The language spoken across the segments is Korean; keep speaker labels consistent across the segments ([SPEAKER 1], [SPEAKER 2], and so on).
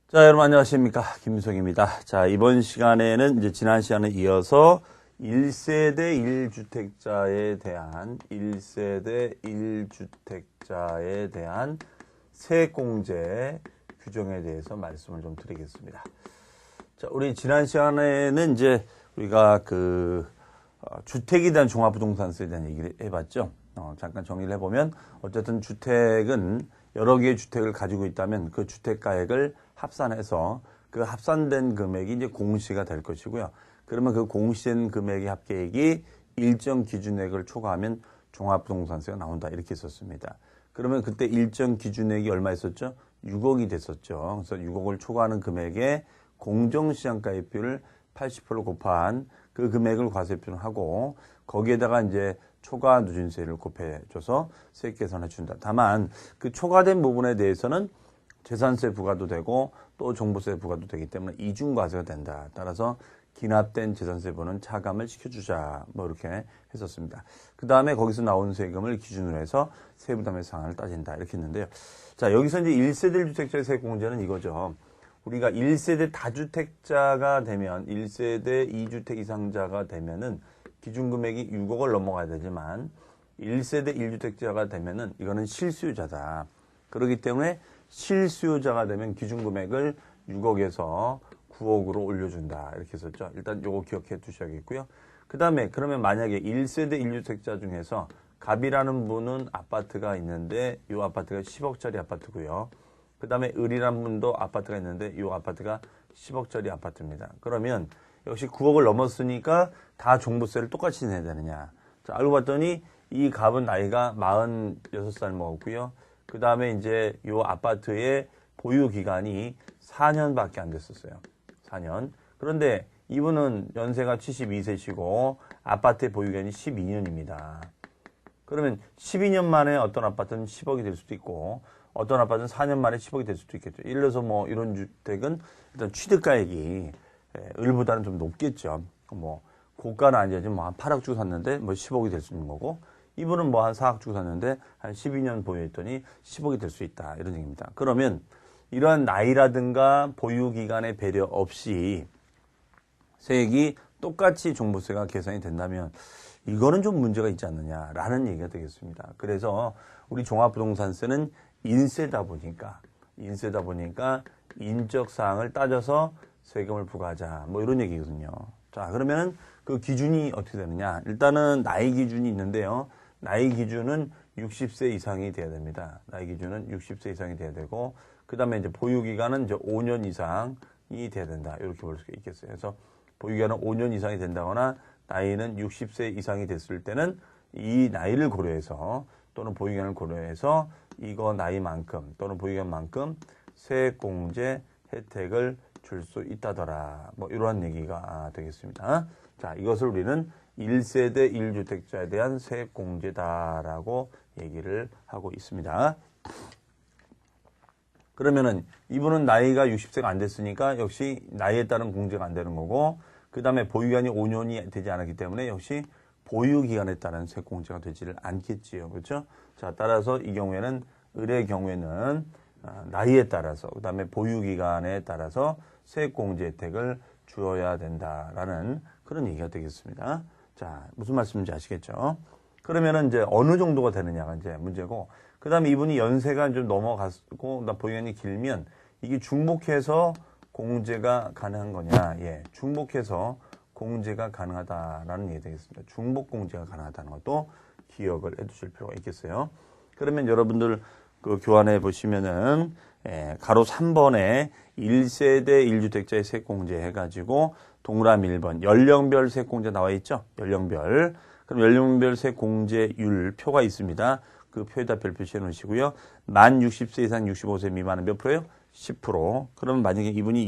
[SPEAKER 1] 자, 여러분 안녕하십니까. 김민석입니다. 자, 이번 시간에는 이제 지난 시간에 이어서 1세대 1주택자에 대한 세액공제 규정에 대해서 말씀을 좀 드리겠습니다. 자, 우리 지난 시간에는 이제 우리가 주택에 대한 종합부동산세에 대한 얘기를 해봤죠. 잠깐 정리를 해보면 어쨌든 주택은 여러 개의 주택을 가지고 있다면 그 주택가액을 합산해서 그 합산된 금액이 이제 공시가 될 것이고요. 그러면 그 공시된 금액의 합계액이 일정 기준액을 초과하면 종합부동산세가 나온다. 이렇게 썼습니다. 그러면 그때 일정 기준액이 얼마 있었죠? 6억이 됐었죠. 그래서 6억을 초과하는 금액에 공정시장가액비율을 80% 곱한 그 금액을 과세표를 하고 거기에다가 이제 초과 누진세를 곱해줘서 세액 계산해 준다. 다만 그 초과된 부분에 대해서는 재산세 부과도 되고 또 종부세 부과도 되기 때문에 이중과세가 된다. 따라서 기납된 재산세부는 차감을 시켜주자. 뭐 이렇게 했었습니다. 그 다음에 거기서 나온 세금을 기준으로 해서 세부담의 상한을 따진다. 이렇게 했는데요. 자, 여기서 이제 1세대 1주택자의 세액공제는 이거죠. 우리가 1세대 다주택자가 되면 1세대 2주택 이상자가 되면은 기준금액이 6억을 넘어가야 되지만 1세대 1주택자가 되면은 이거는 실수요자다. 그렇기 때문에 실수요자가 되면 기준금액을 6억에서 9억으로 올려준다. 이렇게 했었죠. 일단 요거 기억해 두셔야겠고요. 그 다음에 그러면 만약에 1세대 1주택자 중에서 갑이라는 분은 아파트가 있는데 이 아파트가 10억짜리 아파트고요. 그 다음에 을이라는 분도 아파트가 있는데 이 아파트가 10억짜리 아파트입니다. 그러면 역시 9억을 넘었으니까 다 종부세를 똑같이 내야 되느냐. 자, 알고 봤더니 이 갑은 나이가 46살 먹었고요. 그 다음에 이제 이 아파트의 보유 기간이 4년밖에 안 됐었어요. 4년. 그런데 이분은 연세가 72세시고 아파트의 보유 기간이 12년입니다. 그러면 12년 만에 어떤 아파트는 10억이 될 수도 있고 어떤 아파트는 4년 만에 10억이 될 수도 있겠죠. 예를 들어서 뭐 이런 주택은 일단 취득가액이 을보다는 좀 높겠죠. 뭐 고가는 아니지 뭐 한 8억 주고 샀는데 뭐 10억이 될 수 있는 거고 이분은 뭐 한 4억 주고 샀는데 한 12년 보유했더니 10억이 될 수 있다. 이런 얘기입니다. 그러면 이러한 나이라든가 보유 기간의 배려 없이 세액이 똑같이 종부세가 계산이 된다면 이거는 좀 문제가 있지 않느냐라는 얘기가 되겠습니다. 그래서 우리 종합부동산세는 인세다 보니까 인적 사항을 따져서 세금을 부과하자. 뭐 이런 얘기거든요. 자, 그러면은 그 기준이 어떻게 되느냐? 일단은 나이 기준이 있는데요. 나이 기준은 60세 이상이 돼야 됩니다. 나이 기준은 60세 이상이 돼야 되고, 그 다음에 이제 보유기간은 이제 5년 이상이 돼야 된다. 이렇게 볼 수가 있겠어요. 그래서 보유기간은 5년 이상이 된다거나, 나이는 60세 이상이 됐을 때는 이 나이를 고려해서, 또는 보유기간을 고려해서 이거 나이만큼, 또는 보유기간만큼 세액공제 혜택을 줄 수 있다더라. 뭐 이러한 얘기가 되겠습니다. 자, 이것을 우리는 1세대 1주택자에 대한 세액공제다라고 얘기를 하고 있습니다. 그러면은 이분은 나이가 60세가 안 됐으니까 역시 나이에 따른 공제가 안 되는 거고 그 다음에 보유기간이 5년이 되지 않았기 때문에 역시 보유기간에 따른 세액공제가 되지를 않겠지요. 그렇죠? 자, 따라서 이 경우에는 을의 경우에는 나이에 따라서 그 다음에 보유기간에 따라서 세액공제 혜택을 주어야 된다라는 그런 얘기가 되겠습니다. 자, 무슨 말씀인지 아시겠죠? 그러면은 이제 어느 정도가 되느냐가 이제 문제고, 그 다음에 이분이 연세가 좀 넘어갔고, 보유기간이 길면 이게 중복해서 공제가 가능한 거냐? 예, 중복해서 공제가 가능하다라는 얘기 되겠습니다. 중복 공제가 가능하다는 것도 기억을 해두실 필요가 있겠어요. 그러면 여러분들 그 교환해 보시면은 가로 3번에 1세대 1주택자의 세액공제 해가지고 동그라미 1번 연령별 세액공제 나와 있죠? 연령별. 그럼 연령별 세액공제율 표가 있습니다. 그 표에다 별 표시해 놓으시고요. 만 60세 이상 65세 미만은 몇 프로예요? 10%. 그러면 만약에 이분이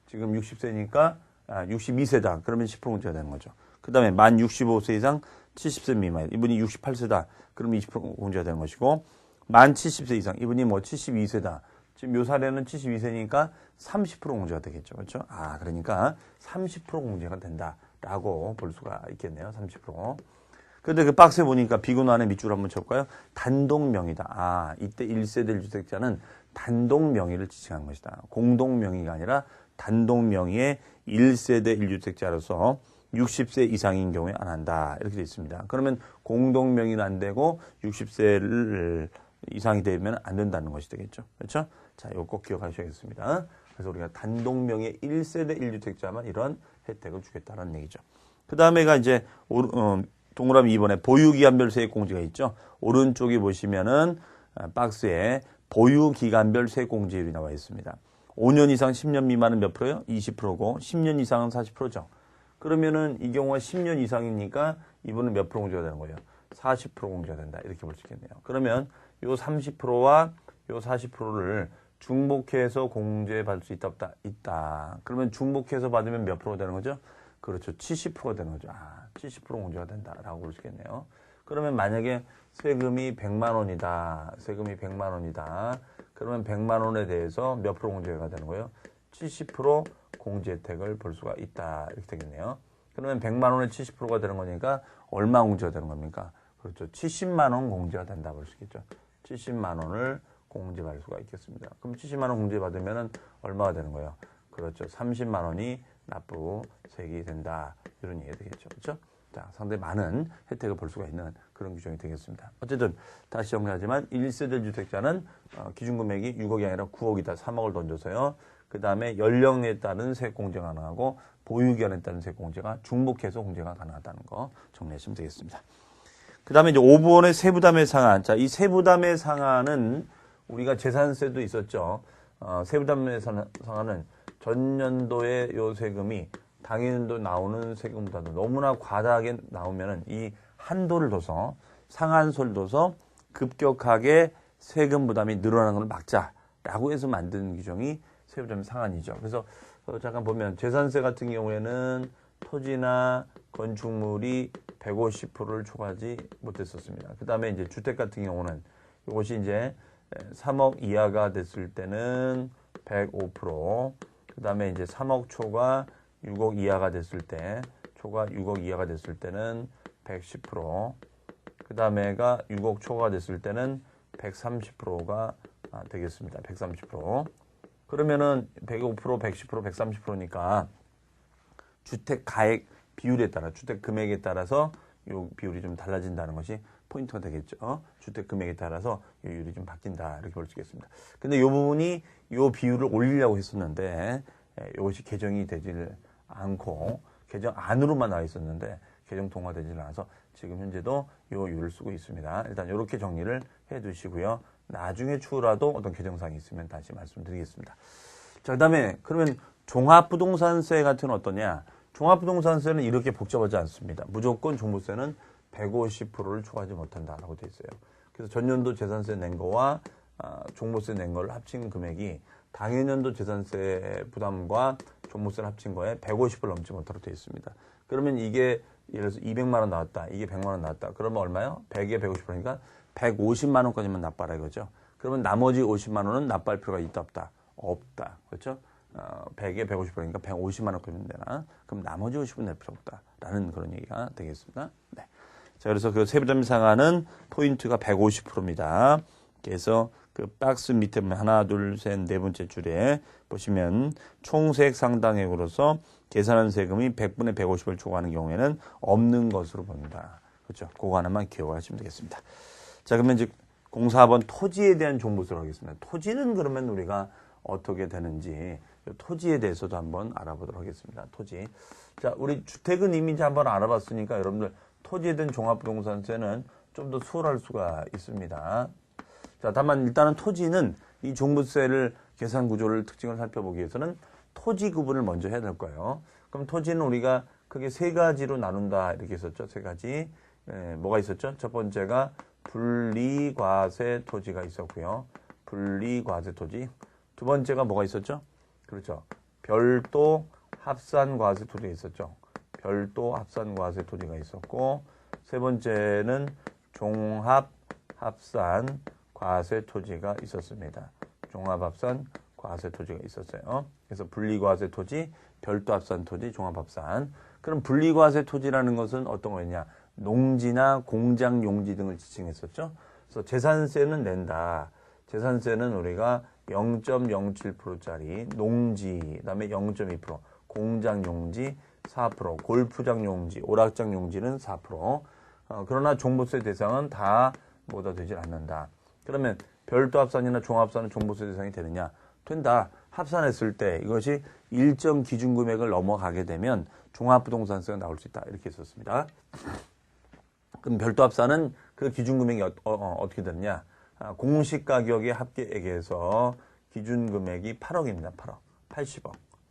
[SPEAKER 1] 지금 60세니까 62세다. 그러면 10% 공제가 되는 거죠. 그 다음에 만 65세 이상 70세 미만. 이분이 68세다. 그러면 20% 공제가 되는 것이고 만 70세 이상. 이분이 뭐 72세다. 지금 요 사례는 72세니까 30% 공제가 되겠죠. 그렇죠? 그러니까 30% 공제가 된다라고 볼 수가 있겠네요. 30%. 근데 그 박스에 보니까 비군 안에 밑줄 한번 쳐볼까요? 단독명의다. 아, 이때 1세대 1주택자는 단독명의를 지칭한 것이다. 공동명의가 아니라 단독명의의 1세대 1주택자로서 60세 이상인 경우에 안 한다. 이렇게 되어 있습니다. 그러면 공동명의는 안 되고 60세 이상이 되면 안 된다는 것이 되겠죠. 그렇죠? 자, 이거 꼭 기억하셔야겠습니다. 그래서 우리가 단독명의 1세대 1주택자만 이런 혜택을 주겠다는 얘기죠. 그 다음에가 이제 동그라미 2번에 보유기간별 세액공제가 있죠. 오른쪽에 보시면은 박스에 보유기간별 세액공제율이 나와 있습니다. 5년 이상 10년 미만은 몇 프로요? 20%고 10년 이상은 40%죠. 그러면은 이 경우가 10년 이상이니까 이분은 몇 프로 공제가 되는 거예요? 40% 공제가 된다. 이렇게 볼 수 있겠네요. 그러면 요 30%와 요 40%를 중복해서 공제받을 수 있다, 없다? 있다. 그러면 중복해서 받으면 몇 프로 되는 거죠? 그렇죠. 70%가 되는 거죠. 아, 70% 공제가 된다라고 볼 수 있겠네요. 그러면 만약에 세금이 100만 원이다. 세금이 100만 원이다. 그러면 100만 원에 대해서 몇 프로 공제가 되는 거예요? 70% 공제 혜택을 볼 수가 있다. 이렇게 되겠네요. 그러면 100만 원에 70%가 되는 거니까 얼마 공제가 되는 겁니까? 그렇죠. 70만 원 공제가 된다 볼 수 있겠죠. 70만 원을 공제받을 수가 있겠습니다. 그럼 70만 원 공제받으면 얼마가 되는 거예요? 그렇죠. 30만 원이 납부세액이 된다. 이런 얘기가 되겠죠. 그렇죠? 자, 상당히 많은 혜택을 볼 수가 있는 그런 규정이 되겠습니다. 어쨌든 다시 정리하지만 1세대 주택자는 기준금액이 6억이 아니라 9억이다. 3억을 던져서요. 그 다음에 연령에 따른 세액 공제가 가능하고 보유기간에 따른 세액 공제가 중복해서 공제가 가능하다는 거 정리하시면 되겠습니다. 그 다음에 이제 5번의 세부담의 상한. 자, 이 세부담의 상한은 우리가 재산세도 있었죠. 세부담의 상한은 전년도의 요 세금이 당연도 나오는 세금보다도 너무나 과다하게 나오면은 이 한도를 둬서 상한선을 둬서 급격하게 세금 부담이 늘어나는 걸 막자라고 해서 만든 규정이 세부담 상한이죠. 그래서 잠깐 보면 재산세 같은 경우에는 토지나 건축물이 150%를 초과하지 못했었습니다. 그 다음에 이제 주택 같은 경우는 이것이 이제 3억 이하가 됐을 때는 105%, 그 다음에 이제 3억 초과 6억 이하가 됐을 때, 초과 6억 이하가 됐을 때는 110%, 그 다음에가 6억 초과가 됐을 때는 130%가 되겠습니다. 130%. 그러면은 105%, 110%, 130%니까 주택 가액 비율에 따라, 주택 금액에 따라서 이 비율이 좀 달라진다는 것이 포인트가 되겠죠. 주택 금액에 따라서 이 비율이 좀 바뀐다. 이렇게 볼 수 있겠습니다. 근데 이 부분이 이 비율을 올리려고 했었는데 이것이 개정이 되질 않고 개정 안으로만 나와 있었는데 개정 통과되질 않아서 지금 현재도 이 이유를 쓰고 있습니다. 일단 이렇게 정리를 해 두시고요. 나중에 추후라도 어떤 개정사항이 있으면 다시 말씀드리겠습니다. 자, 그다음에 그러면 종합부동산세 같은 건 어떠냐? 종합부동산세는 이렇게 복잡하지 않습니다. 무조건 종부세는 150%를 초과하지 못한다라고 되어 있어요. 그래서 전년도 재산세 낸 거와 종부세 낸 거를 합친 금액이 당해년도 재산세 부담과 종부세를 합친 거에 150%를 넘지 못하도록 되어 있습니다. 그러면 이게 예를 들어서 200만 원 나왔다. 이게 100만 원 나왔다. 그러면 얼마요? 100에 150%니까 150만 원까지만 납부하라 이거죠. 그러면 나머지 50만 원은 납부할 필요가 있다 없다? 없다. 그렇죠? 100에 150%니까 150만 원까지면 되나? 그럼 나머지 50은 낼 필요 없다라는 그런 얘기가 되겠습니다. 네. 자, 그래서 그 세부담 상한은 포인트가 150%입니다. 그래서 그 박스 밑에 하나, 둘, 셋, 네 번째 줄에 보시면 총세액 상당액으로서 계산한 세금이 100분의 150을 초과하는 경우에는 없는 것으로 봅니다. 그렇죠? 그거 하나만 기억하시면 되겠습니다. 자, 그러면 이제 04번 토지에 대한 종부세로 하겠습니다. 토지는 그러면 우리가 어떻게 되는지 토지에 대해서도 한번 알아보도록 하겠습니다. 토지. 자, 우리 주택은 이미 이제 한번 알아봤으니까 여러분들 토지에 대한 종합부동산세는 좀 더 수월할 수가 있습니다. 자, 다만 일단은 토지는 이 종부세를 계산 구조를 특징을 살펴보기 위해서는 토지 구분을 먼저 해야 될 거예요. 그럼 토지는 우리가 크게 세 가지로 나눈다 이렇게 했었죠. 세 가지. 뭐가 있었죠? 첫 번째가 분리과세 토지가 있었고요. 분리과세 토지. 두 번째가 뭐가 있었죠? 그렇죠. 별도 합산과세 토지가 있었죠. 별도 합산과세 토지가 있었고, 세 번째는 종합 합산 과세 토지가 있었습니다. 종합 합산 과세 토지가 있었어요. 그래서 분리과세 토지, 별도 합산 토지, 종합 합산. 그럼 분리과세 토지라는 것은 어떤 거였냐? 농지나 공장 용지 등을 지칭했었죠. 그래서 재산세는 낸다. 재산세는 우리가 0.07%짜리 농지, 그다음에 0.2%, 공장 용지 4%, 골프장 용지, 오락장 용지는 4%. 그러나 종부세 대상은 다 모두 되질 않는다. 그러면 별도 합산이나 종합산은 종부세 대상이 되느냐? 된다. 합산했을 때 이것이 일정 기준 금액을 넘어가게 되면 종합부동산세가 나올 수 있다. 이렇게 했었습니다. 그럼 별도 합산은 그 기준 금액이 어떻게 되느냐? 공시 가격의 합계액에서 기준 금액이 8억입니다. 8억.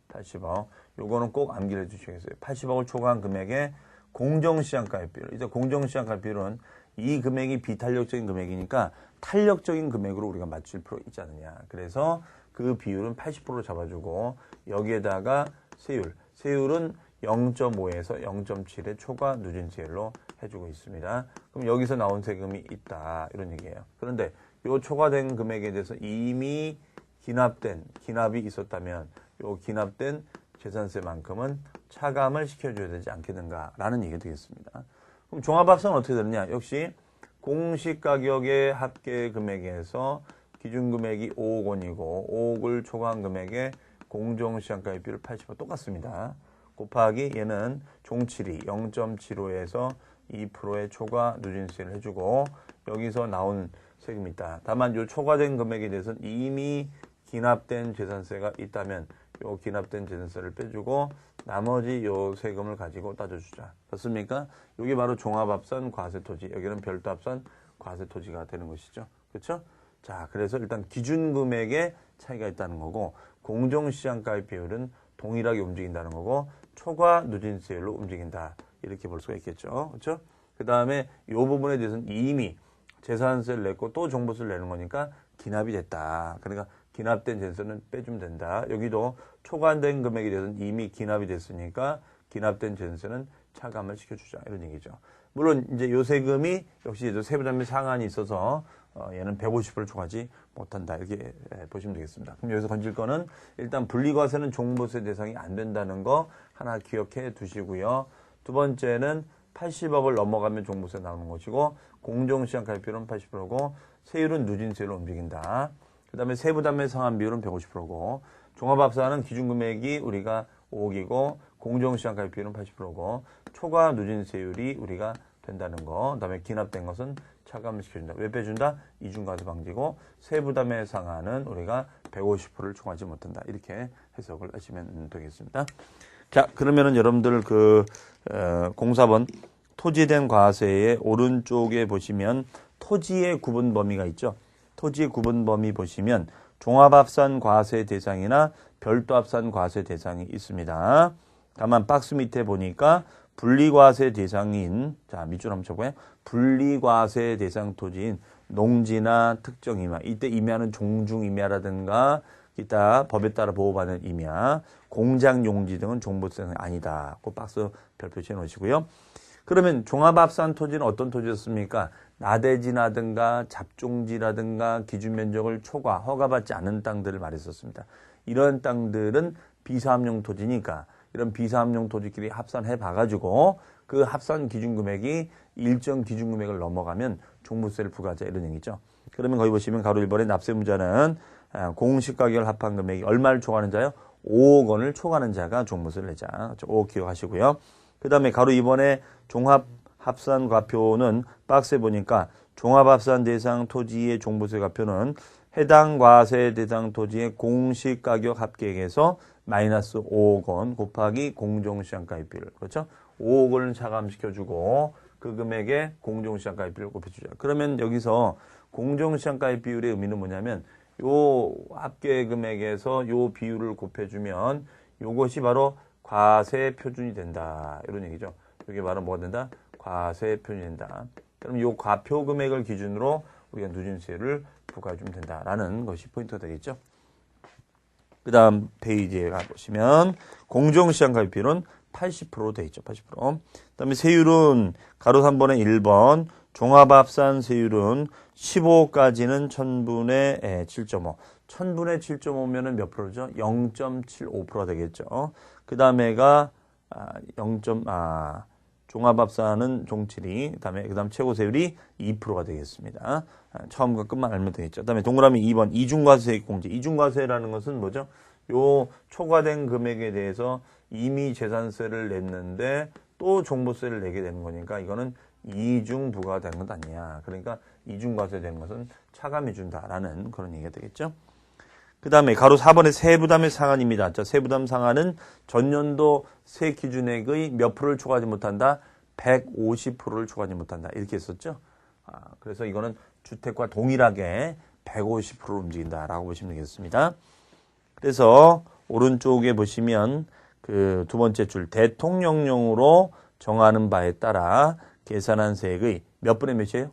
[SPEAKER 1] 80억. 요거는 꼭 암기를 해 주시겠어요. 80억을 초과한 금액에 공정시장가액 비율. 이제 공정시장가액 비율은 이 금액이 비탄력적인 금액이니까 탄력적인 금액으로 우리가 맞출 필요 있지 않느냐. 그래서 그 비율은 80%로 잡아주고 여기에다가 세율은 0.5에서 0.7의 초과 누진세율로 해주고 있습니다. 그럼 여기서 나온 세금이 있다. 이런 얘기예요. 그런데 이 초과된 금액에 대해서 이미 기납이 있었다면 이 기납된 재산세만큼은 차감을 시켜줘야 되지 않겠는가라는 얘기가 되겠습니다. 그럼 종합합산은 어떻게 되느냐? 역시 공시가격의 합계 금액에서 기준금액이 5억 원이고 5억을 초과한 금액에 공정시장가액 비율 80% 똑같습니다. 곱하기 얘는 종칠이 0.75에서 2%의 초과 누진세를 해주고 여기서 나온 세금이 있다. 다만 이 초과된 금액에 대해서는 이미 기납된 재산세가 있다면 요 기납된 재산세를 빼주고 나머지 요 세금을 가지고 따져주자. 그렇습니까? 이게 바로 종합합산 과세토지, 여기는 별도합산 과세토지가 되는 것이죠. 그렇죠? 자, 그래서 일단 기준금액에 차이가 있다는 거고 공정시장가액 비율은 동일하게 움직인다는 거고 초과 누진세율로 움직인다. 이렇게 볼 수가 있겠죠. 그렇죠? 그 다음에 이 부분에 대해서는 이미 재산세를 냈고 또 종부세를 내는 거니까 기납이 됐다. 그러니까 기납된 재산세는 빼주면 된다. 여기도 초과된 금액에 대해서는 이미 기납이 됐으니까 기납된 재산세는 차감을 시켜주자. 이런 얘기죠. 물론 이제 요 세금이 역시 세부담의 상한이 있어서 얘는 150%를 초과하지 못한다. 이렇게 보시면 되겠습니다. 그럼 여기서 건질 거는 일단 분리과세는 종부세 대상이 안 된다는 거 하나 기억해 두시고요. 두 번째는 80억을 넘어가면 종부세 나오는 것이고 공정시장가액 비율은 80%고 세율은 누진세로 움직인다. 그 다음에 세부담의 상한 비율은 150%고 종합합산은 기준금액이 우리가 5억이고 공정시장가액 비율은 80%고 초과 누진세율이 우리가 된다는 거. 그 다음에 기납된 것은 차감을 시켜준다. 왜 빼준다? 이중과세 방지고 세부담의 상한은 우리가 150%를 초과하지 못한다. 이렇게 해석을 하시면 되겠습니다. 자, 그러면은 여러분들 공사번 토지된 과세의 오른쪽에 보시면 토지의 구분 범위가 있죠. 토지의 구분 범위 보시면 종합합산 과세 대상이나 별도합산 과세 대상이 있습니다. 다만 박스 밑에 보니까 분리과세 대상인, 자, 밑줄 한번 쳐보요. 분리과세 대상 토지인 농지나 특정 임야, 이때 임야는 종중 임야라든가 이따 법에 따라 보호받는 임야, 공장 용지 등은 종부세는 아니다. 그 박스 별표 쳐 놓으시고요. 그러면 종합합산 토지는 어떤 토지였습니까? 나대지라든가 잡종지라든가 기준 면적을 초과, 허가받지 않은 땅들을 말했었습니다. 이런 땅들은 비사업용 토지니까 이런 비사업용 토지끼리 합산해 봐가지고 그 합산 기준 금액이 일정 기준 금액을 넘어가면 종부세를 부과하자 이런 얘기죠. 그러면 거기 보시면 가로 1번의 납세문자는 공시가격을 합한 금액이 얼마를 초과하는 자요? 5억 원을 초과하는 자가 종부세를 내자. 5억 기억하시고요. 그 다음에 가로 2번의 종합합산 과표는 박스에 보니까 종합합산 대상 토지의 종부세 과표는 해당 과세 대상 토지의 공시가격 합계액에서 마이너스 5억 원 곱하기 공정시장가액 비율. 그렇죠? 5억 원을 차감시켜주고 그 금액에 공정시장가액 비율을 곱해주자. 그러면 여기서 공정시장가액 비율의 의미는 뭐냐면 요 합계 금액에서 요 비율을 곱해주면 요것이 바로 과세 표준이 된다. 이런 얘기죠. 이게 바로 뭐가 된다? 과세 표준이 된다. 그럼 요 과표 금액을 기준으로 우리가 누진세를 부과해주면 된다라는 것이 포인트가 되겠죠. 그 다음 페이지에 가보시면 공정시장가액 비율은 80% 되어 있죠. 80%. 그 다음에 세율은 가로 3번에 1번 종합합산 세율은 15까지는 1000분의 7.5. 1000분의 7.5면은 몇 프로죠? 0.75%가 되겠죠. 그 다음에가 종합합산은 종칠이, 그다음 최고세율이 2%가 되겠습니다. 처음과 끝만 알면 되겠죠. 그다음에 동그라미 2번 이중과세액 공제. 이중과세라는 것은 뭐죠? 요 초과된 금액에 대해서 이미 재산세를 냈는데 또 종부세를 내게 되는 거니까 이거는 이중 부과가 되는 것 아니야. 그러니까 이중과세 되는 것은 차감해 준다라는 그런 얘기가 되겠죠. 그 다음에 가로 4번의 세부담의 상한입니다. 자, 세부담 상한은 전년도 세 기준액의 몇 프로를 초과하지 못한다? 150%를 초과하지 못한다. 이렇게 했었죠. 그래서 이거는 주택과 동일하게 150%로 움직인다라고 보시면 되겠습니다. 그래서 오른쪽에 보시면 그 두 번째 줄 대통령령으로 정하는 바에 따라 계산한 세액의 몇 분의 몇이에요?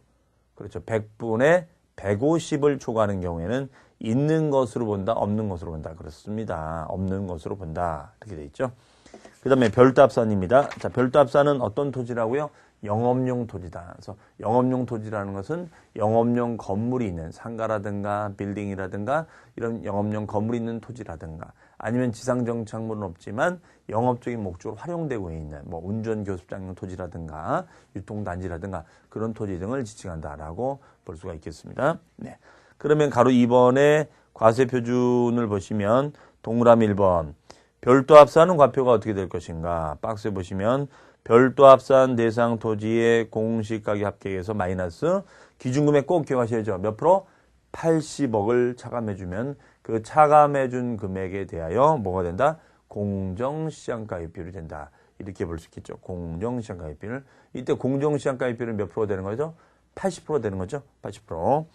[SPEAKER 1] 그렇죠. 100분의 150을 초과하는 경우에는 있는 것으로 본다, 없는 것으로 본다. 그렇습니다. 없는 것으로 본다. 이렇게 돼 있죠. 그 다음에 별도합산입니다. 자, 별도합산은 어떤 토지라고요? 영업용 토지다. 그래서 영업용 토지라는 것은 영업용 건물이 있는 상가라든가 빌딩이라든가 이런 영업용 건물이 있는 토지라든가 아니면 지상정착물은 없지만 영업적인 목적으로 활용되고 있는 뭐 운전교습장용 토지라든가 유통단지라든가 그런 토지 등을 지칭한다라고 볼 수가 있겠습니다. 네. 그러면 가로 2번의 과세 표준을 보시면 동그라미 1번 별도합산은 과표가 어떻게 될 것인가? 박스에 보시면 별도합산 대상 토지의 공시가격 합계에서 마이너스 기준금액 꼭 기억하셔야죠. 몇 프로? 80억을 차감해주면 그 차감해준 금액에 대하여 뭐가 된다? 공정시장가액비율이 된다. 이렇게 볼 수 있겠죠. 공정시장가액비율. 이때 공정시장가액비율은 몇 프로 되는 거죠? 80% 되는 거죠. 80%.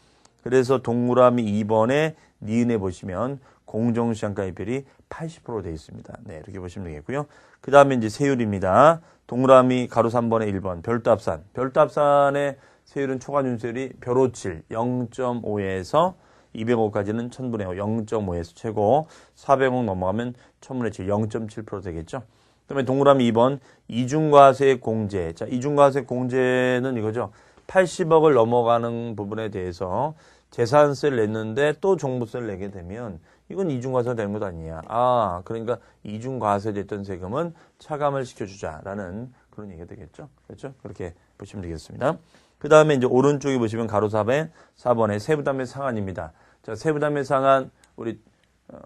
[SPEAKER 1] 그래서 동그라미 2번에 니은에 보시면 공정시장가액비율이 80% 되어 있습니다. 네, 이렇게 보시면 되겠고요. 그 다음에 이제 세율입니다. 동그라미 가로 3번에 1번 별도합산. 별도합산의 세율은 초과준세율이 별호 7, 0.5에서 200억까지는 1000분의 5, 0.5에서 최고 400억 넘어가면 1000분의 7, 0.7% 되겠죠. 그다음에 동그라미 2번 이중과세 공제. 자, 이중과세 공제는 이거죠. 80억을 넘어가는 부분에 대해서 재산세를 냈는데 또 종부세를 내게 되면 이건 이중과세가 되는 것 아니냐. 그러니까 이중과세됐던 세금은 차감을 시켜주자라는 그런 얘기가 되겠죠. 그렇죠? 그렇게 보시면 되겠습니다. 그 다음에 이제 오른쪽에 보시면 가로 4번에 세부담의 상한입니다. 자, 세부담의 상한 우리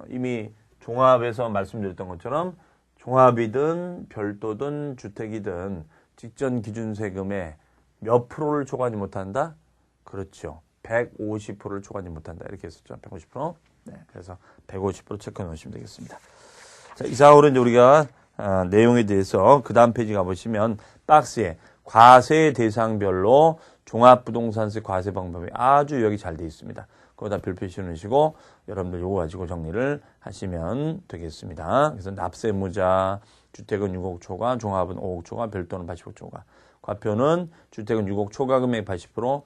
[SPEAKER 1] 이미 종합에서 말씀드렸던 것처럼 종합이든 별도든 주택이든 직전 기준 세금의 몇 프로를 초과하지 못한다? 그렇죠. 150%를 초과하지 못한다. 이렇게 했었죠. 150%. 네. 그래서 150% 체크해 놓으시면 되겠습니다. 자, 이상으로 이제 우리가 내용에 대해서 그 다음 페이지 가보시면 박스에 과세 대상별로 종합부동산세 과세 방법이 아주 여기 잘 되어 있습니다. 거기다 별표시 넣으시고 여러분들 요거 가지고 정리를 하시면 되겠습니다. 그래서 납세무자, 주택은 6억 초과, 종합은 5억 초과, 별도는 80억 초과. 과표는 주택은 6억 초과금액 80%,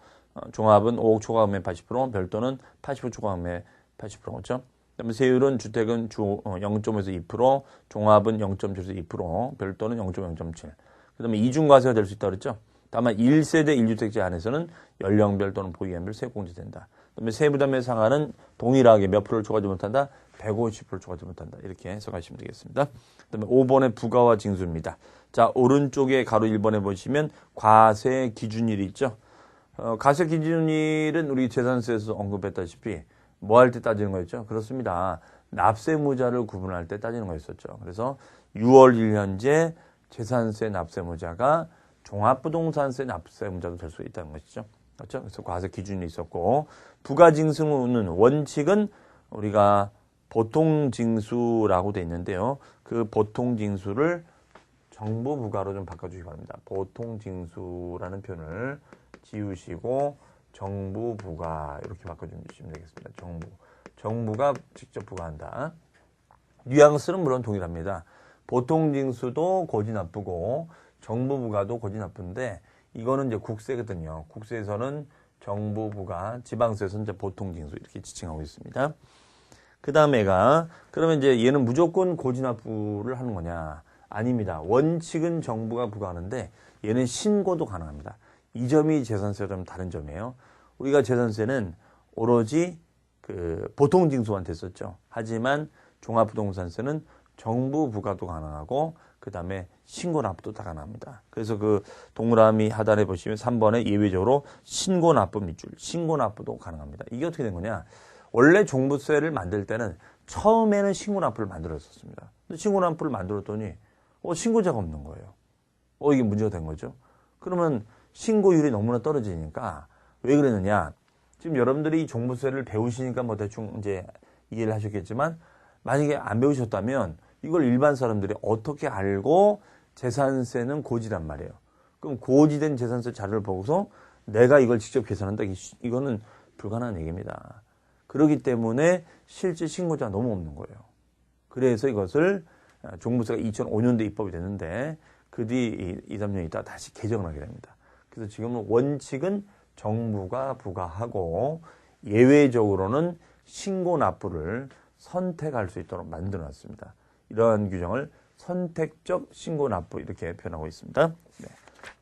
[SPEAKER 1] 종합은 5억 초과금액 80%, 별도는 80억 초과금액 80%죠. 그다음에 세율은 주택은 0.5에서 2%, 종합은 0.7에서 2%, 별도는 0.7. 그다음에 이중과세가 될 수 있다고 그랬죠. 다만 1세대 1주택지 안에서는 연령별 또는 보유연별 세액공제된다. 그다음에 세부담의 상한은 동일하게 몇 프로를 초과하지 못한다? 150%를 초과하지 못한다. 이렇게 해석하시면 되겠습니다. 그다음에 5번의 부가와 징수입니다. 자, 오른쪽에 가로 1번에 보시면 과세 기준일이 있죠. 과세 기준일은 우리 재산세에서 언급했다시피 뭐 할 때 따지는 거였죠? 그렇습니다. 납세무자를 구분할 때 따지는 거였었죠. 그래서 6월 1현재 재산세 납세무자가 종합부동산세 납세무자도 될 수 있다는 것이죠. 그렇죠? 그래서 과세 기준이 있었고, 부가징수는 원칙은 우리가 보통징수라고 돼 있는데요. 그 보통징수를 정부부가로 좀 바꿔주시기 바랍니다. 보통징수라는 표현을 지우시고 정부부가 이렇게 바꿔주시면 되겠습니다. 정부가 직접 부과한다. 뉘앙스는 물론 동일합니다. 보통징수도 고지 나쁘고 정부부가도 고지 나쁜데 이거는 이제 국세거든요. 국세에서는 정부부가, 지방세에서는 이제 보통징수 이렇게 지칭하고 있습니다. 그 다음에가 그러면 이제 얘는 무조건 고지 납부를 하는 거냐? 아닙니다. 원칙은 정부가 부과하는데 얘는 신고도 가능합니다. 이 점이 재산세와 좀 다른 점이에요. 우리가 재산세는 오로지 그 보통징수한테 썼죠. 하지만 종합부동산세는 정부 부과도 가능하고 그 다음에 신고납부도 다 가능합니다. 그래서 그 동그라미 하단에 보시면 3번에 예외적으로 신고납부 밑줄, 신고납부도 가능합니다. 이게 어떻게 된 거냐? 원래 종부세를 만들 때는 처음에는 신고납부를 만들었었습니다. 근데 신고납부를 만들었더니 신고자가 없는 거예요. 이게 문제가 된 거죠. 그러면 신고율이 너무나 떨어지니까 왜 그랬느냐? 지금 여러분들이 종부세를 배우시니까 뭐 대충 이제 이해를 하셨겠지만 만약에 안 배우셨다면 이걸 일반 사람들이 어떻게 알고 재산세는 고지란 말이에요. 그럼 고지된 재산세 자료를 보고서 내가 이걸 직접 계산한다. 이거는 불가능한 얘기입니다. 그렇기 때문에 실제 신고자가 너무 없는 거예요. 그래서 이것을 종부세가 2005년도에 입법이 됐는데 그 뒤 2, 3년 있다가 다시 개정을 하게 됩니다. 그래서 지금은 원칙은 정부가 부과하고 예외적으로는 신고납부를 선택할 수 있도록 만들어놨습니다. 이러한 규정을 선택적 신고납부 이렇게 표현하고 있습니다. 네.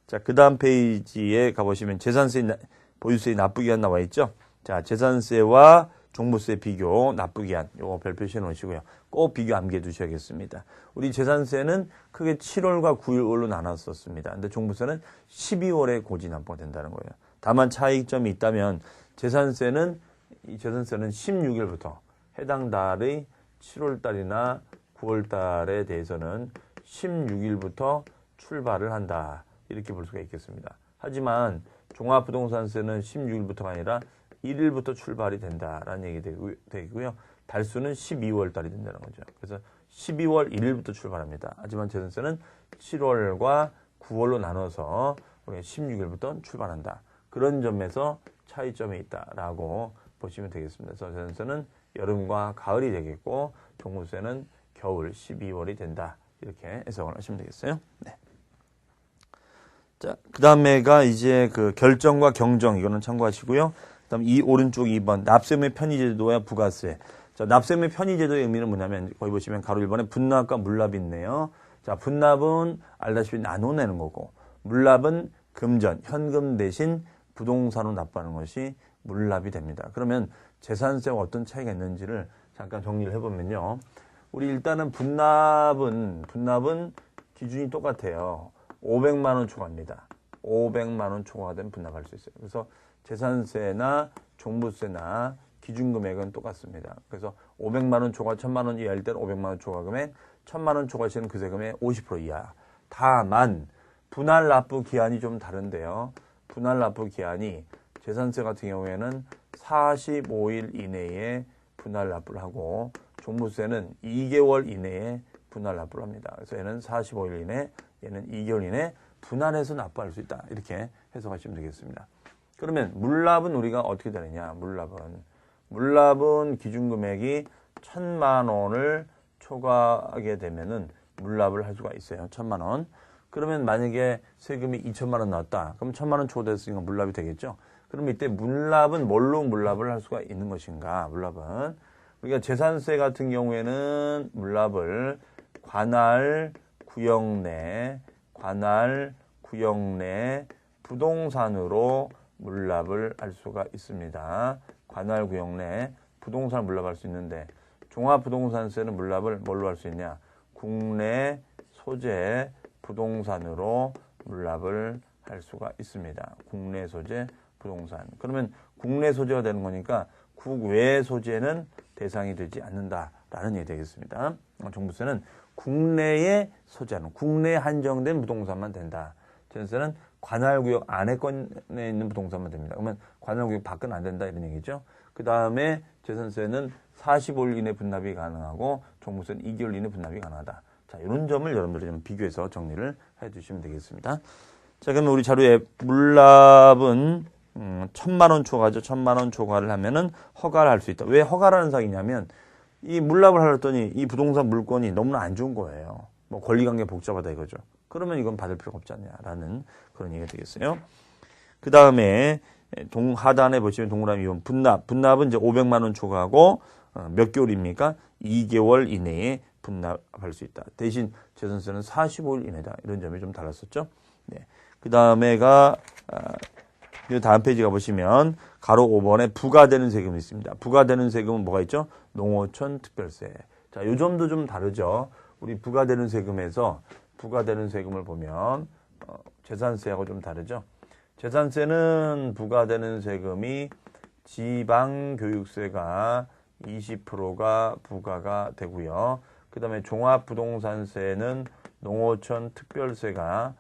[SPEAKER 1] 자, 그 다음 페이지에 가보시면 재산세, 보유세 납부기한 나와 있죠. 자, 재산세와 종부세 비교, 납부기한 요거 별 표시해 놓으시고요. 꼭 비교 암기해 두셔야겠습니다. 우리 재산세는 크게 7월과 9월로 나눴었습니다. 근데 종부세는 12월에 고지 납부가 된다는 거예요. 다만 차이점이 있다면 재산세는 16일부터 해당 달의 7월 달이나 9월 달에 대해서는 16일부터 출발을 한다. 이렇게 볼 수가 있겠습니다. 하지만 종합부동산세는 16일부터가 아니라 1일부터 출발이 된다라는 얘기 되고요. 달수는 12월 달이 된다는 거죠. 그래서 12월 1일부터 출발합니다. 하지만 재산세는 7월과 9월로 나눠서 16일부터 출발한다. 그런 점에서 차이점이 있다라고 보시면 되겠습니다. 그래서 재산세는 여름과 가을이 되겠고 종부세는 겨울 12월이 된다. 이렇게 해석을 하시면 되겠어요. 네. 자, 그 다음에가 이제 그 결정과 경정 이거는 참고하시고요. 그다음 이 오른쪽 2번 납세의 편의제도와 부가세. 자, 납세의 편의제도의 의미는 뭐냐면 거기 보시면 가로 1번에 분납과 물납이 있네요. 자, 분납은 알다시피 나눠내는 거고 물납은 금전, 현금 대신 부동산으로 납부하는 것이 물납이 됩니다. 그러면 재산세와 어떤 차이가 있는지를 잠깐 정리를 해보면요. 우리 일단은 분납은 기준이 똑같아요. 500만 원 초과입니다. 500만 원 초과가 되면 분납할 수 있어요. 그래서 재산세나 종부세나 기준금액은 똑같습니다. 그래서 500만 원 초과 1000만 원 이하일 때는 500만 원 초과 금액, 1000만 원 초과시는 그 세금의 50% 이하. 다만 분할 납부 기한이 좀 다른데요. 분할 납부 기한이 재산세 같은 경우에는 45일 이내에 분할 납부를 하고 종부세는 2개월 이내에 분할 납부를 합니다. 그래서 얘는 45일 이내, 얘는 2개월 이내 분할해서 납부할 수 있다. 이렇게 해석하시면 되겠습니다. 그러면 물납은 우리가 어떻게 되느냐? 물납은 기준금액이 1000만 원을 초과하게 되면은 물납을 할 수가 있어요. 1000만 원. 그러면 만약에 세금이 2000만 원 나왔다. 그럼 1000만 원 초과됐으니까 물납이 되겠죠. 그럼 이때 물납은 뭘로 물납을 할 수가 있는 것인가? 물납은 우리가 재산세 같은 경우에는 물납을 관할 구역 내 부동산으로 물납을 할 수가 있습니다. 관할 구역 내 부동산을 물납할 수 있는데 종합부동산세는 물납을 뭘로 할 수 있냐? 국내 소재 부동산으로 물납을 할 수가 있습니다. 국내 소재 부동산. 그러면 국내 소재가 되는 거니까 국외 소재는 대상이 되지 않는다라는 얘기 되겠습니다. 종부세는 국내에 소재하는, 국내에 한정된 부동산만 된다. 재산세는 관할구역 안에권에 있는 부동산만 됩니다. 그러면 관할구역 밖은 안 된다 이런 얘기죠. 그 다음에 재산세는 45일 이내 분납이 가능하고 종부세는 2개월 이내 분납이 가능하다. 자, 이런 점을 여러분들이 좀 비교해서 정리를 해주시면 되겠습니다. 자, 그러면 우리 자료에 물납은 1000만 원 초과죠. 1000만 원 초과를 하면은 허가를 할 수 있다. 왜 허가라는 사항이냐면 이 물납을 하랬더니 이 부동산 물건이 너무나 안 좋은 거예요. 뭐 권리관계 복잡하다 이거죠. 그러면 이건 받을 필요가 없지 않냐라는 그런 얘기가 되겠어요. 그 다음에 하단에 보시면 동그라미 2번 분납은 이제 500만 원 초과하고 몇 개월입니까? 2개월 이내에 분납할 수 있다. 대신 재산세는 45일 이내다. 이런 점이 좀 달랐었죠. 네. 그 다음에가 다음 페이지 가보시면 가로 5번에 부과되는 세금이 있습니다. 부과되는 세금은 뭐가 있죠? 농어촌 특별세. 자, 요 점도 좀 다르죠. 우리 부과되는 세금에서 부과되는 세금을 보면 재산세하고 좀 다르죠. 재산세는 부과되는 세금이 지방교육세가 20%가 부과가 되고요. 그 다음에 종합부동산세는 농어촌 특별세가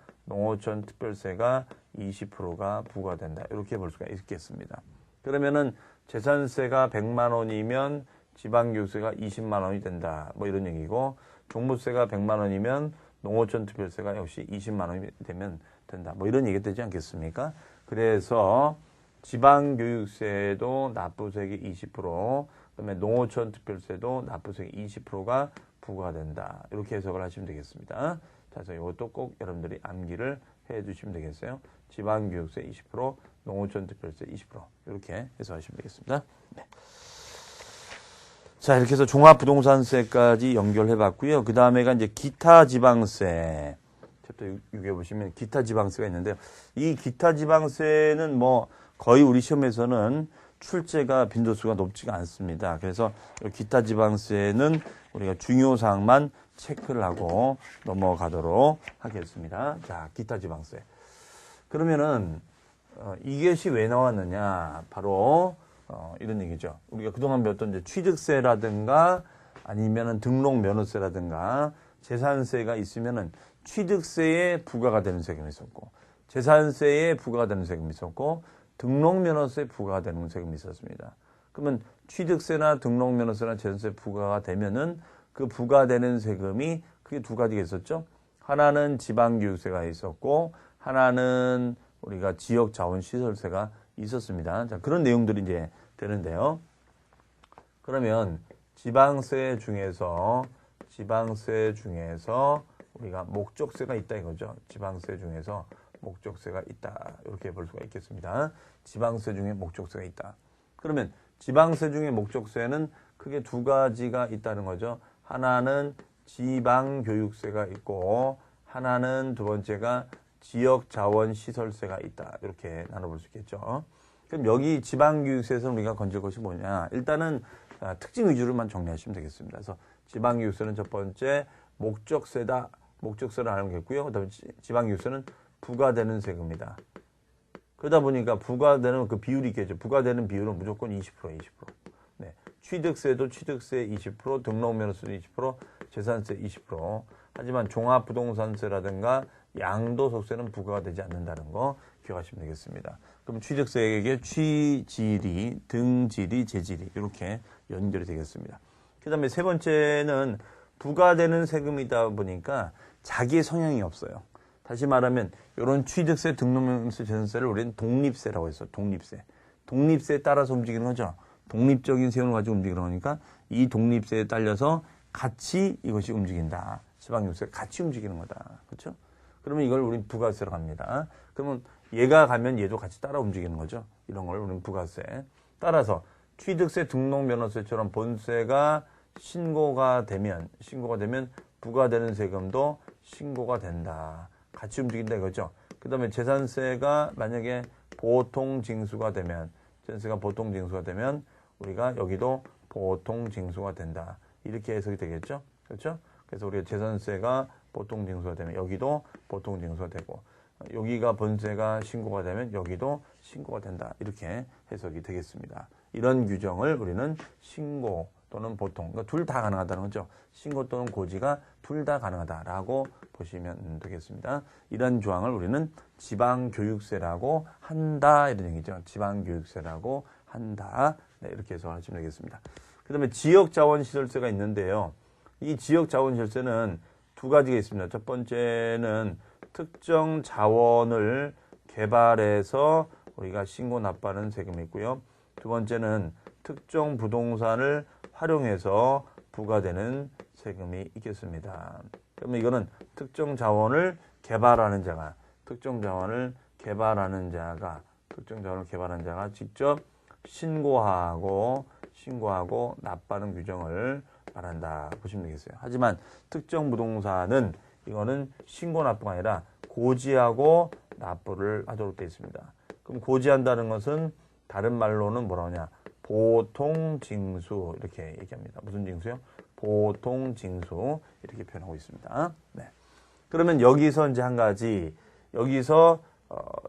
[SPEAKER 1] 20%가 부과된다. 이렇게 볼 수가 있겠습니다. 그러면은 재산세가 100만 원이면 지방교육세가 20만 원이 된다. 뭐 이런 얘기고, 종부세가 100만 원이면 농어촌 특별세가 역시 20만 원이 되면 된다. 뭐 이런 얘기가 되지 않겠습니까? 그래서 지방교육세도 납부세액의 20%, 그다음에 농어촌 특별세도 납부세액의 20%가 부과된다. 이렇게 해석을 하시면 되겠습니다. 자, 그래서 이것도 꼭 여러분들이 암기를 해 주시면 되겠어요. 지방교육세 20%, 농어촌 특별세 20% 이렇게 해석하시면 되겠습니다. 네. 자, 이렇게 해서 종합부동산세까지 연결해 봤고요. 그 다음에가 이제 기타 지방세. 챕터 6에 보시면 기타 지방세가 있는데요. 이 기타 지방세는 뭐 거의 우리 시험에서는 출제가 빈도수가 높지가 않습니다. 그래서 기타 지방세는 우리가 중요 사항만 체크를 하고 넘어가도록 하겠습니다. 자, 기타 지방세. 그러면은 이것이 왜 나왔느냐? 바로 이런 얘기죠. 우리가 그동안 배웠던 이제 취득세라든가 아니면은 등록 면허세라든가 재산세가 있으면은 취득세에 부과가 되는 세금이 있었고, 재산세에 부과가 되는 세금이 있었고, 등록면허세에 부과가 되는 세금이 있었습니다. 그러면 취득세나 등록면허세나 재산세 부과가 되면은 그 부과되는 세금이 크게 두 가지가 있었죠. 하나는 지방교육세가 있었고, 하나는 우리가 지역자원시설세가 있었습니다. 자, 그런 내용들이 이제 되는데요. 그러면 지방세 중에서 우리가 목적세가 있다 이거죠. 지방세 중에서 목적세가 있다. 이렇게 볼 수가 있겠습니다. 지방세 중에 목적세가 있다. 그러면 지방세 중에 목적세는 크게 두 가지가 있다는 거죠. 하나는 지방교육세가 있고, 하나는 두 번째가 지역자원시설세가 있다. 이렇게 나눠볼 수 있겠죠. 그럼 여기 지방교육세에서 우리가 건질 것이 뭐냐. 일단은 특징 위주로만 정리하시면 되겠습니다. 그래서 지방교육세는 첫 번째 목적세다. 목적세를 알겠고요. 그다음에 지방교육세는 부과되는 세금이다. 그러다 보니까 부과되는 그 비율이 있겠죠. 부과되는 비율은 무조건 20%, 20%. 네. 취득세도 취득세 20%, 등록면허세도 20%, 재산세 20%. 하지만 종합부동산세라든가 양도소득세는 부과가 되지 않는다는 거 기억하시면 되겠습니다. 그럼 취득세액의 취질이, 등질이, 재질이 이렇게 연결이 되겠습니다. 그 다음에 세 번째는 부과되는 세금이다 보니까 자기의 성향이 없어요. 다시 말하면 이런 취득세, 등록면허세, 재산세를 우리는 독립세라고 해서 독립세. 독립세에 따라서 움직이는 거죠. 독립적인 세금을 가지고 움직이는 거니까 이 독립세에 딸려서 같이 이것이 움직인다. 지방교육세가 같이 움직이는 거다. 그렇죠? 그러면 이걸 우리는 부가세로 갑니다. 그러면 얘가 가면 얘도 같이 따라 움직이는 거죠. 이런 걸 우리는 부가세. 따라서 취득세, 등록면허세처럼 본세가 신고가 되면 부과되는 세금도 신고가 된다. 같이 움직인다 이거죠. 그 다음에 재산세가 만약에 보통징수가 되면, 우리가 여기도 보통징수가 된다. 이렇게 해석이 되겠죠. 그렇죠? 그래서 우리가 재산세가 보통징수가 되면 여기도 보통징수가 되고, 여기가 본세가 신고가 되면 여기도 신고가 된다. 이렇게 해석이 되겠습니다. 이런 규정을 우리는 신고 또는 보통, 그러니까 둘 다 가능하다는 거죠. 신고 또는 고지가 둘 다 가능하다라고 보시면 되겠습니다. 이런 조항을 우리는 지방교육세라고 한다. 이런 얘기죠. 지방교육세라고 한다. 네, 이렇게 해석하시면 되겠습니다. 그 다음에 지역자원시설세가 있는데요. 이 지역자원시설세는 두 가지가 있습니다. 첫 번째는 특정 자원을 개발해서 우리가 신고 납부하는 세금이 있고요. 두 번째는 특정 부동산을 활용해서 부과되는 세금이 있겠습니다. 그러면 이거는 특정 자원을 개발하는 자가 직접 신고하고 납부하는 규정을 말한다 보시면 되겠어요. 하지만 특정 부동산은 이거는 신고 납부가 아니라 고지하고 납부를 하도록 되어 있습니다. 그럼 고지한다는 것은 다른 말로는 뭐라 하냐? 보통징수 이렇게 얘기합니다. 무슨 징수요? 보통 징수 이렇게 표현하고 있습니다. 네. 그러면 여기서 이제 한 가지 여기서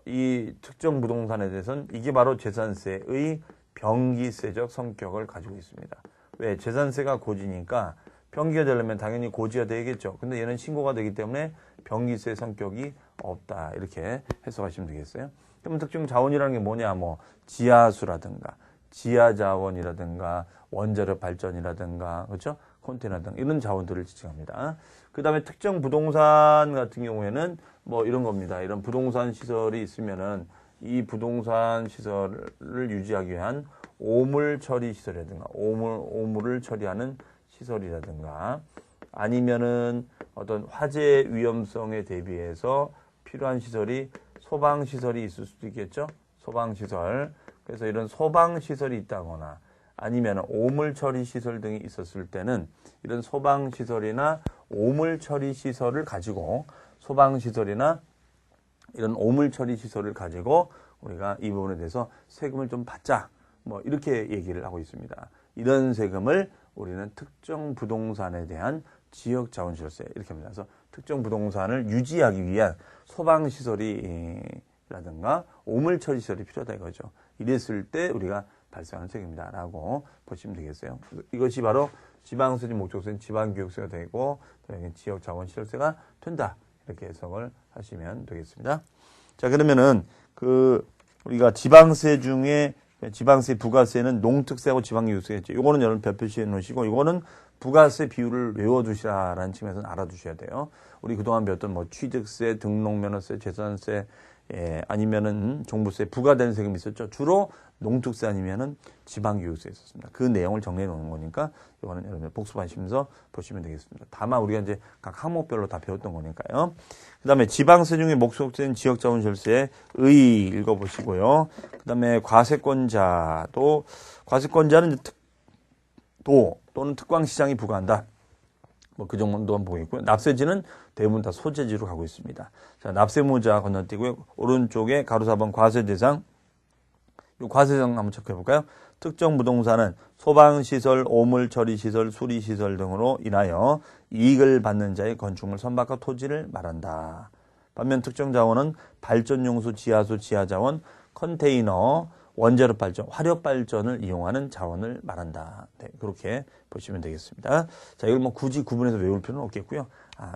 [SPEAKER 1] 이 특정 부동산에 대해서는 이게 바로 재산세의 병기세적 성격을 가지고 있습니다. 왜? 재산세가 고지니까 병기가 되려면 당연히 고지가 되겠죠. 근데 얘는 신고가 되기 때문에 병기세 성격이 없다. 이렇게 해석하시면 되겠어요. 그럼 특정 자원이라는 게 뭐냐? 뭐 지하수라든가 지하자원이라든가 원자력 발전이라든가 그렇죠? 컨테이너 등 이런 자원들을 지칭합니다. 그 다음에 특정 부동산 같은 경우에는 뭐 이런 겁니다. 이런 부동산 시설이 있으면은 이 부동산 시설을 유지하기 위한 오물 처리 시설이라든가 오물을 처리하는 시설이라든가 아니면은 어떤 화재 위험성에 대비해서 필요한 시설이 소방시설이 있을 수도 있겠죠. 소방시설. 그래서 이런 소방시설이 있다거나 아니면 오물 처리 시설 등이 있었을 때는 이런 소방시설이나 오물 처리 시설을 가지고 소방시설이나 이런 오물 처리 시설을 가지고 우리가 이 부분에 대해서 세금을 좀 받자. 뭐 이렇게 얘기를 하고 있습니다. 이런 세금을 우리는 특정 부동산에 대한 지역자원시설세 이렇게 합니다. 그래서 특정 부동산을 유지하기 위한 소방시설이라든가 오물처리 시설이 필요하다 이거죠. 이랬을 때 우리가 발생하는 세금이다라고 보시면 되겠어요. 이것이 바로 지방세지 목적세는 지방교육세가 되고 지역자원시설세가 된다. 이렇게 해석을 하시면 되겠습니다. 자, 그러면은 우리가 지방세 중에 지방세, 부가세는 농특세하고 지방교육세겠죠. 이거는 여러분 별 표시해 놓으시고, 이거는 부가세 비율을 외워두시라라는 측면에서는 알아두셔야 돼요. 우리 그동안 배웠던 뭐 취득세, 등록면허세, 재산세, 아니면은 종부세, 부과되는 세금이 있었죠. 주로 농특세 아니면은 지방교육세 있었습니다. 그 내용을 정리해 놓는 거니까 이거는 여러분 복습하시면서 보시면 되겠습니다. 다만 우리가 이제 각 항목별로 다 배웠던 거니까요. 그 다음에 지방세 중에 목적세는 지역자원시설세의 읽어보시고요. 그 다음에 과세권자도, 과세권자는 또는 특광시장이 부과한다. 뭐 그 정도만 보이고요. 납세지는 대부분 다 소재지로 가고 있습니다. 자, 납세무자 건너뛰고요. 오른쪽에 가로 4번 과세대상. 이 과세대상 한번 체크해 볼까요? 특정 부동산은 소방시설, 오물처리시설, 수리시설 등으로 인하여 이익을 받는 자의 건축물, 선박과 토지를 말한다. 반면 특정 자원은 발전용수, 지하수, 지하자원, 컨테이너, 원자력 발전, 화력 발전을 이용하는 자원을 말한다. 네, 그렇게 보시면 되겠습니다. 자, 이걸 뭐 굳이 구분해서 외울 필요는 없겠고요.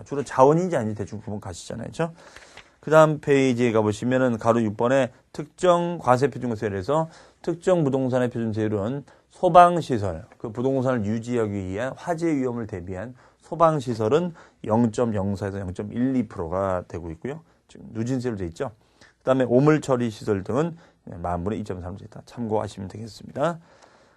[SPEAKER 1] 주로 자원인지 아닌지 대충 구분 가시잖아요. 그렇죠? 그 다음 페이지에 가보시면은 가로 6번에 특정 과세 표준세율에서 특정 부동산의 표준세율은 소방시설, 그 부동산을 유지하기 위한 화재 위험을 대비한 소방시설은 0.04에서 0.12%가 되고 있고요. 지금 누진세로 되어 있죠. 그 다음에 오물처리 시설 등은 만분의 2.3다 참고하시면 되겠습니다.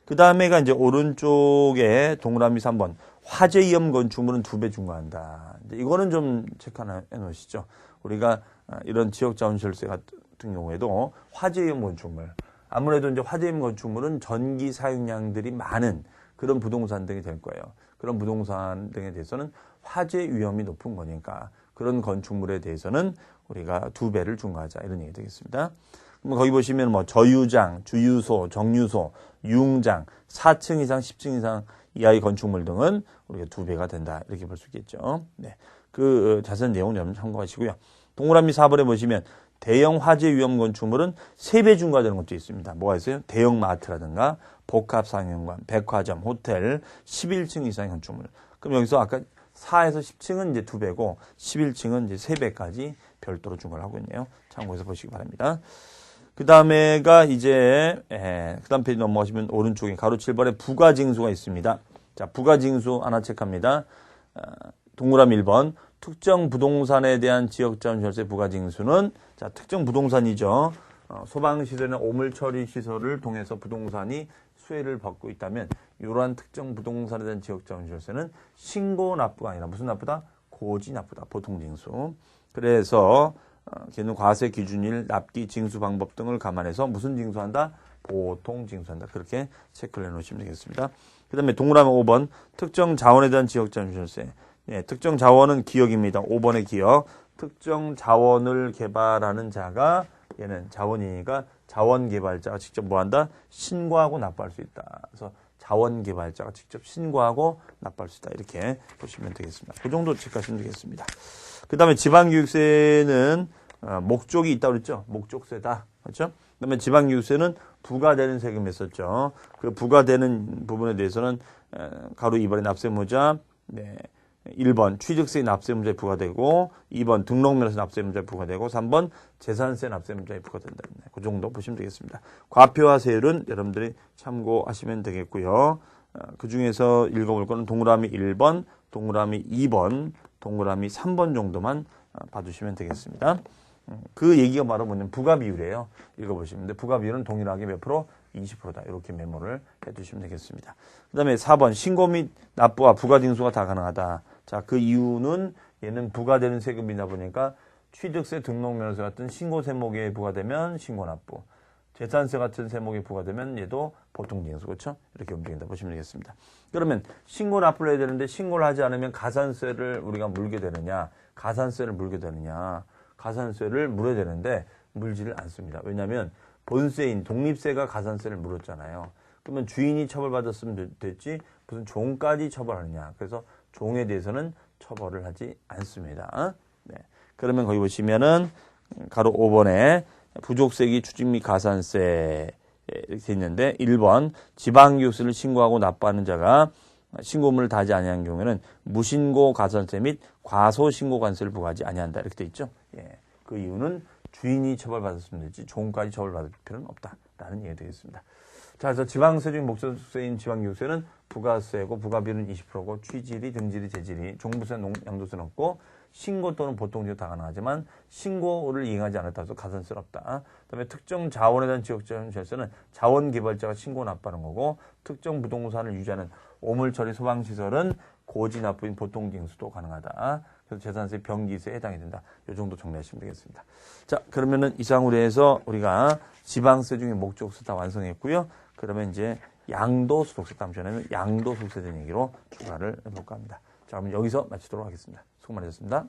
[SPEAKER 1] 그 다음에가 이제 오른쪽에 동그라미 3번 화재 위험 건축물은 2배 중과한다. 이거는 좀 체크해 놓으시죠. 우리가 이런 지역자원시설세 같은 경우에도 화재 위험 건축물, 아무래도 이제 화재 위험 건축물은 전기 사용량들이 많은 그런 부동산 등이 될 거예요. 그런 부동산 등에 대해서는 화재 위험이 높은 거니까 그런 건축물에 대해서는 우리가 2배를 중과하자 이런 얘기 되겠습니다. 그럼 거기 보시면 뭐 저유장, 주유소, 정유소, 유흥장, 4층 이상, 10층 이상 이하의 건축물 등은 우리가 2배가 된다 이렇게 볼 수 있겠죠. 네, 그 자세한 내용 여러분 참고하시고요. 동그라미 4번에 보시면 대형 화재 위험 건축물은 3배 중과되는 것도 있습니다. 뭐가 있어요? 대형 마트라든가 복합상영관, 백화점, 호텔, 11층 이상의 건축물. 그럼 여기서 아까 4에서 10층은 이제 2배고 11층은 이제 3배까지 별도로 중과를 하고 있네요. 참고해서 보시기 바랍니다. 그 다음에가 이제, 그 다음 페이지 넘어가시면 오른쪽에 가로 7번에 부가징수가 있습니다. 자, 부가징수 하나 체크합니다. 동그라미 1번. 특정 부동산에 대한 지역자원시설세 부가징수는, 자, 특정 부동산이죠. 소방시설이나 오물처리시설을 통해서 부동산이 수혜를 받고 있다면, 이러한 특정 부동산에 대한 지역자원시설세는 신고 납부가 아니라 무슨 납부다? 고지 납부다. 보통징수. 그래서, 걔는 과세 기준일, 납기, 징수 방법 등을 감안해서 무슨 징수한다? 보통 징수한다. 그렇게 체크를 해놓으시면 되겠습니다. 그 다음에 동그라미 5번, 특정 자원에 대한 지역자원시설세. 예, 특정 자원은 기억입니다. 5번의 기억. 특정 자원을 개발하는 자가, 얘는 자원이니까 자원 개발자가 직접 뭐 한다? 신고하고 납부할 수 있다. 그래서 자원개발자가 직접 신고하고 납부할 수 있다. 이렇게 보시면 되겠습니다. 그 정도 체크하시면 되겠습니다. 그 다음에 지방교육세는 목적이 있다고 그랬죠. 목적세다. 그렇죠? 그 다음에 지방교육세는 부과되는 세금이 있었죠. 그 부과되는 부분에 대해서는 가로 2번의 납세무자, 네, 1번 취득세 납세문자에 부과되고 2번 등록면허세 납세문자에 부과되고 3번 재산세 납세문자에 부과된다. 그 정도 보시면 되겠습니다. 과표와 세율은 여러분들이 참고하시면 되겠고요. 그 중에서 읽어볼 거는 동그라미 1번, 동그라미 2번, 동그라미 3번 정도만 봐주시면 되겠습니다. 그 얘기가 바로 뭐냐면 부가비율이에요. 읽어보시면 돼. 부가비율은 동일하게 몇 프로? 20%다. 이렇게 메모를 해두시면 되겠습니다. 그 다음에 4번 신고 및 납부와 부가징수가 다 가능하다. 자, 그 이유는 얘는 부과되는 세금이다 보니까 취득세, 등록면허세 같은 신고 세목에 부과되면 신고 납부, 재산세 같은 세목에 부과되면 얘도 보통징수, 그렇죠? 이렇게 움직인다 보시면 되겠습니다. 그러면 신고 납부를 해야 되는데 신고를 하지 않으면 가산세를 우리가 물게 되느냐, 가산세를 물게 되느냐, 가산세를 물어야 되는데 물지를 않습니다. 왜냐하면 본세인 독립세가 가산세를 물었잖아요. 그러면 주인이 처벌받았으면 됐지 무슨 종까지 처벌하느냐. 그래서 종에 대해서는 처벌을 하지 않습니다. 네. 그러면 거기 보시면은 가로 5번에 부족세기 추징 및 가산세 이렇게 돼 있는데 1번 지방교육세를 신고하고 납부하는 자가 신고문을 다하지 아니한 경우에는 무신고 가산세 및 과소신고 관세를 부과하지 아니한다. 이렇게 돼 있죠. 예. 그 이유는 주인이 처벌받았으면 되지 종까지 처벌받을 필요는 없다라는 얘기가 되겠습니다. 자, 그래서 지방세 중 목적세인 지방교육세는 부가세고 부가비율은 20%고 취질이, 등질이, 재질이, 종부세, 양도세는 없고 신고 또는 보통징수 다 가능하지만 신고를 이행하지 않았다 해서 가산세는 없다. 그다음에 특정 자원에 대한 지역재산세는 자원개발자가 신고 납부하는 거고 특정 부동산을 유지하는 오물처리 소방시설은 고지 납부인 보통징수도 가능하다. 그래서 재산세, 병기세에 해당이 된다. 이 정도 정리하시면 되겠습니다. 자, 그러면은 이상으로 해서 우리가 지방세 중에 목적세 다 완성했고요. 그러면 이제 양도소득세, 다음 시간에는 양도소득세에 대한 얘기로 추가를 해볼까 합니다. 자, 그럼 여기서 마치도록 하겠습니다. 수고 많으셨습니다.